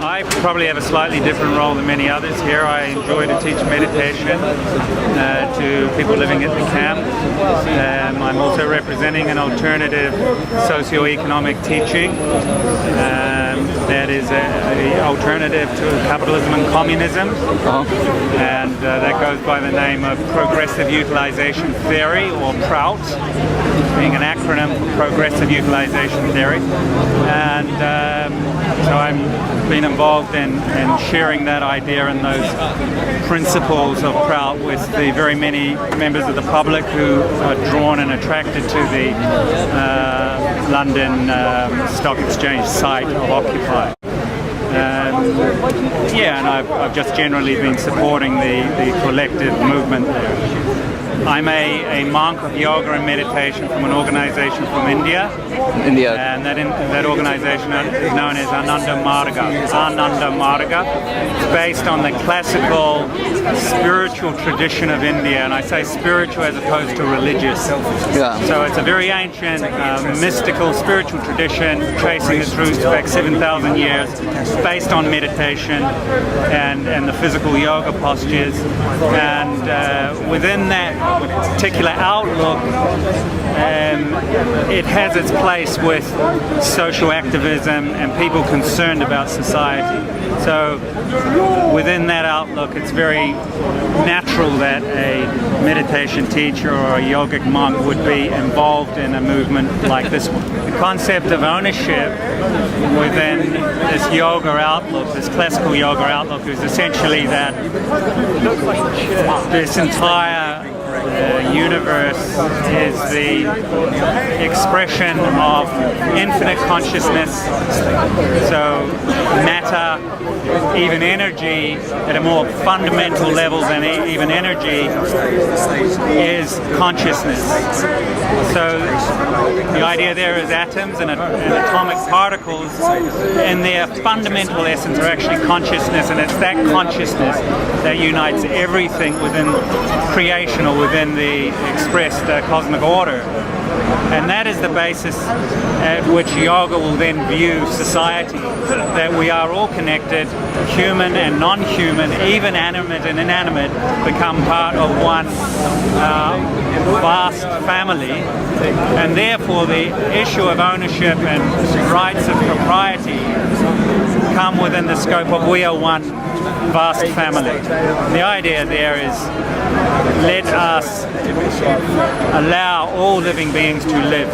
I probably have a slightly different role than many others here. I enjoy to teach meditation to people living at the camp. I'm also representing an alternative socio-economic teaching that is an alternative to capitalism and communism. And that goes by the name of Progressive Utilization Theory, or PROUT, being an acronym for Progressive Utilization Theory. And so I'm been involved in sharing that idea and those principles of PROUT with the very many members of the public who are drawn and attracted to the London Stock Exchange site of Occupy. And I've just generally been supporting the collective movement there. I'm a monk of yoga and meditation from an organization from India. And that organization is known as Ananda Marga. It's based on the classical spiritual tradition of India, and I say spiritual as opposed to religious. So it's a very ancient, mystical, spiritual tradition, tracing its roots back 7,000 years, based on meditation and the physical yoga postures. And within that particular outlook, it has its place with social activism and people concerned about society. So within that outlook, it's very natural that a meditation teacher or a yogic monk would be involved in a movement like this one. The concept of ownership within this yoga outlook, this classical yoga outlook, is essentially that this entire universe is the expression of infinite consciousness. So matter, even energy, at a more fundamental level than even energy, is consciousness. So the idea there is atoms and atomic particles, in their fundamental essence, are actually consciousness, and it's that consciousness that unites everything within creation or within the expressed cosmic order. And that is the basis at which yoga will then view society, that we are all connected, human and non-human, even animate and inanimate, become part of one vast family, and therefore the issue of ownership and rights of propriety come within the scope of we are one vast family. The idea there is, let us allow all living beings to live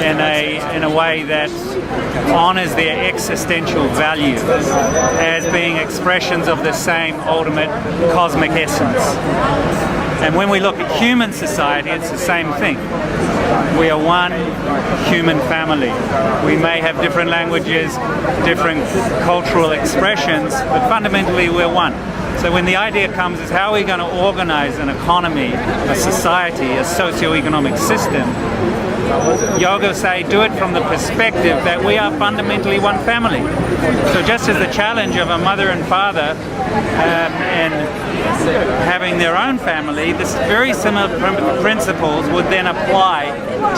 in a way that honors their existential value as being expressions of the same ultimate cosmic essence. And when we look at human society, it's the same thing. We are one human family. We may have different languages, different cultural expressions, but fundamentally we're one. So when the idea comes is how are we going to organize an economy, a society, a socio-economic system, yoga say do it from the perspective that we are fundamentally one family. So just as the challenge of a mother and father and having their own family, this very similar principles would then apply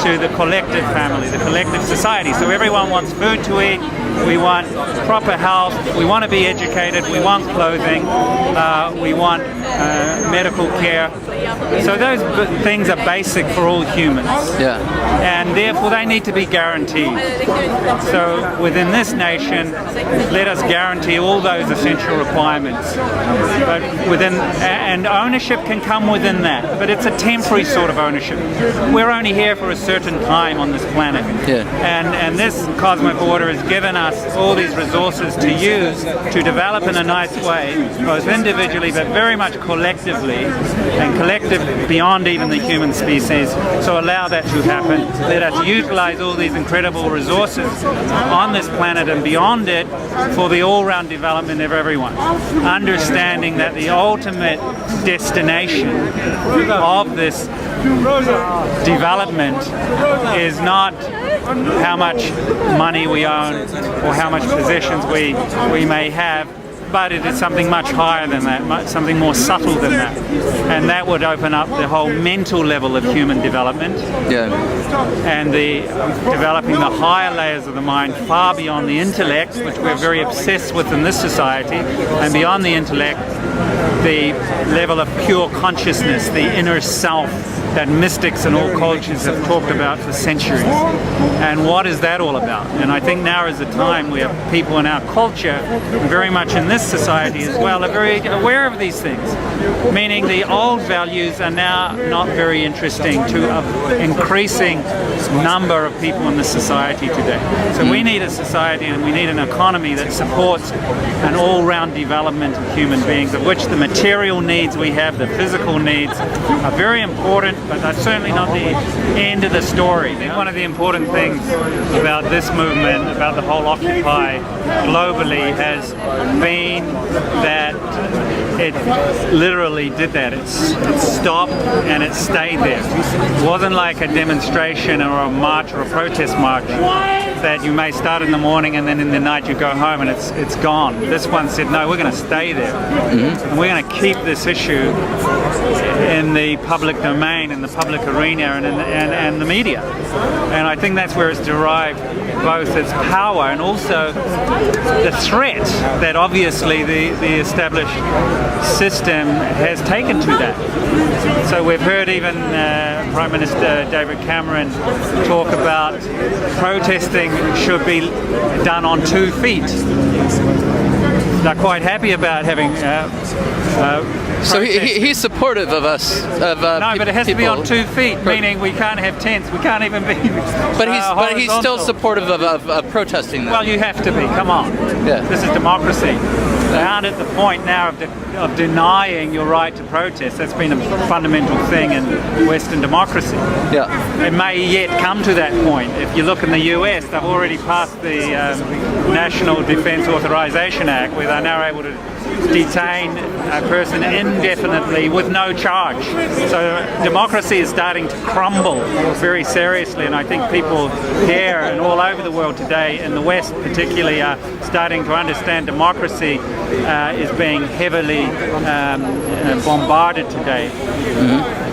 to the collective family, the collective society. So everyone wants food to eat, we want proper health, we want to be educated, we want clothing, we want medical care. So those things are basic for all humans. And therefore they need to be guaranteed. So within this nation, let us guarantee all those essential requirements. But and ownership can come within that, but it's a temporary sort of ownership. We're only here for a certain time on this planet. And this cosmic order has given us all these resources to use to develop in a nice way, both individually but very much collectively, and collective beyond even the human species. So allow that to happen. Let us utilize all these incredible resources on this planet and beyond it for the all-round development of everyone. Understanding that the ultimate destination of this development is not how much money we own or how much possessions we may have, but it is something much higher than that, something more subtle than that. And that would open up the whole mental level of human development. Yeah. And developing the higher layers of the mind far beyond the intellect, which we're very obsessed with in this society, and beyond the intellect, the level of pure consciousness, the inner self that mystics in all cultures have talked about for centuries. And what is that all about? And I think now is the time where people in our culture, very much in this society as well, are very aware of these things. Meaning the old values are now not very interesting to an increasing number of people in this society today. So we need a society and we need an economy that supports an all-round development of human beings, of which the material needs we have, the physical needs, are very important, but that's certainly not the end of the story. I think one of the important things about this movement, about the whole Occupy globally, has been that it literally did that. It stopped and it stayed there. It wasn't like a demonstration or a march or a protest march that you may start in the morning and then in the night you go home and it's gone. This one said, no, we're going to stay there. And we're going to keep this issue in the public domain, in the public arena, and the media. And I think that's where it's derived both its power and also the threat that obviously the established system has taken to that. So we've heard even Prime Minister David Cameron talk about protesting should be done on 2 feet. They're quite happy about having so he's supportive of us. No, but it has to be on 2 feet, meaning we can't have tents. We can't even be. But he's still supportive of protesting. Then. Well, you have to be. Come on. Yeah. This is democracy. They aren't at the point now of denying your right to protest. That's been a fundamental thing in Western democracy. Yeah. It may yet come to that point. If you look in the US, they've already passed the National Defense Authorization Act, where they're now able to detain a person indefinitely with no charge. So democracy is starting to crumble very seriously, and I think people here and all over the world today, in the West particularly, are starting to understand democracy is being heavily bombarded today.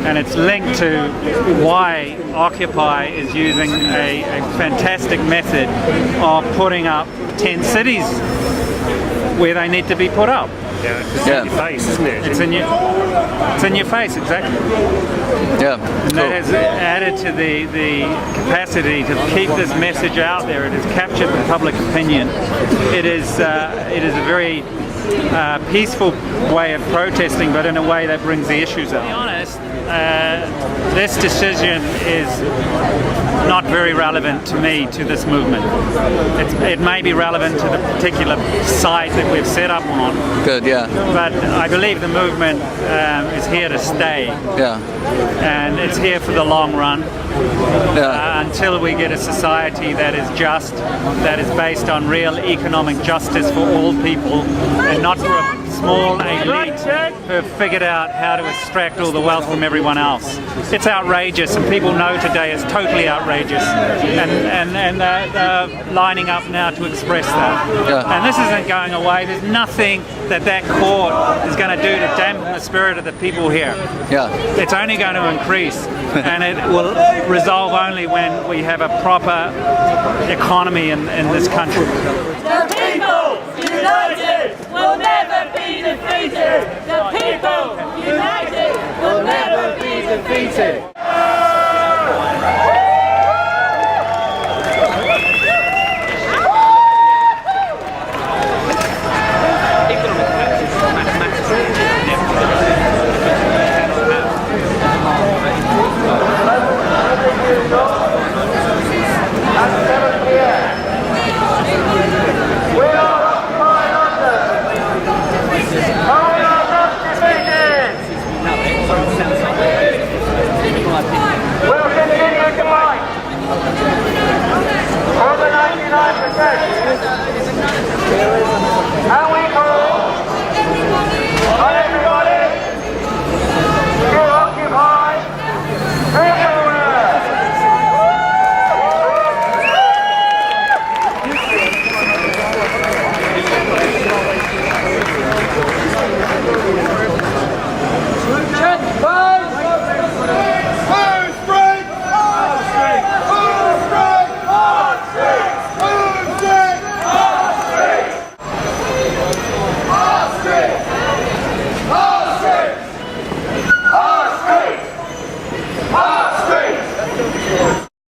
And it's linked to why Occupy is using a fantastic method of putting up tent cities where they need to be put up. Yeah, it's in your face, isn't it? It's in your face, exactly. Yeah. And that has added to the capacity to keep this message out there. It has captured the public opinion. It is a very peaceful way of protesting, but in a way that brings the issues up. To be honest, this decision is not very relevant to me, to this movement. It may be relevant to the particular site that we've set up on. Good, yeah. But I believe the movement is here to stay. Yeah. And it's here for the long run. Yeah. Until we get a society that is just, that is based on real economic justice for all people, and not for a small elite who have figured out how to extract all the wealth from everyone else. It's outrageous, and people know today it's totally outrageous, and they're lining up now to express that. Yeah. And this isn't going away. There's nothing that court is going to do to dampen the spirit of the people here. Yeah. It's only going to increase, and it will resolve only when we have a proper economy in this country. The people united will never be defeated. The people united will never be defeated.